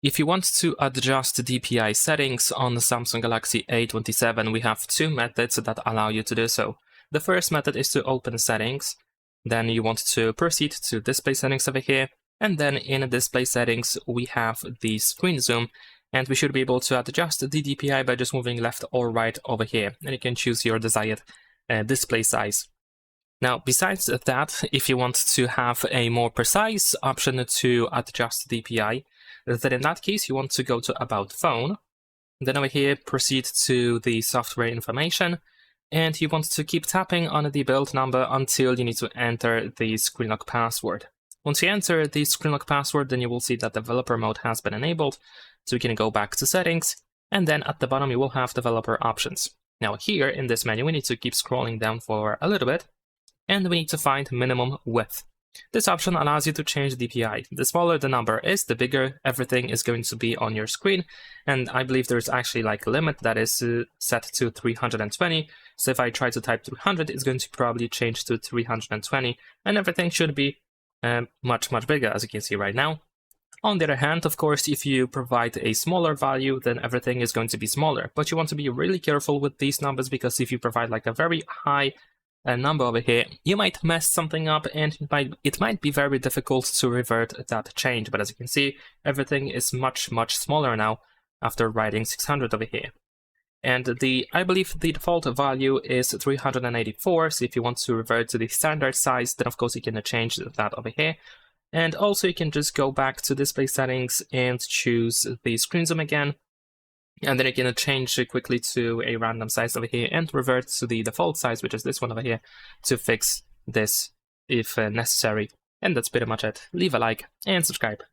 If you want to adjust DPI settings on the Samsung Galaxy A27, we have two methods that allow you to do so. The first method is to open settings, then you want to proceed to display settings over here, and then in display settings we have the screen zoom, and we should be able to adjust the DPI by just moving left or right over here, and you can choose your desired display size. Now, besides that, if you want to have a more precise option to adjust DPI, then in that case you want to go to About Phone, then over here proceed to the software information, and you want to keep tapping on the build number until you need to enter the screen lock password. Once you enter the screen lock password, then you will see that developer mode has been enabled, so we can go back to settings, and then at the bottom you will have developer options. Now here in this menu we need to keep scrolling down for a little bit, and we need to find minimum width. This option allows you to change the DPI. The smaller the number is, the bigger everything is going to be on your screen, and I believe there's actually like a limit that is set to 320, so if I try to type 300, it's going to probably change to 320, and everything should be much bigger, as you can see right now. On the other hand, of course, if you provide a smaller value, then everything is going to be smaller, but you want to be really careful with these numbers, because if you provide like a very high number over here, you might mess something up, and it might be very difficult to revert that change. But as you can see, everything is much smaller now after writing 600 over here. And I believe the default value is 384, so if you want to revert to the standard size, then of course you can change that over here. And also you can just go back to display settings and choose the screen zoom again, and then you can change quickly to a random size over here and revert to the default size, which is this one over here, to fix this if necessary. And that's pretty much it. Leave a like and subscribe.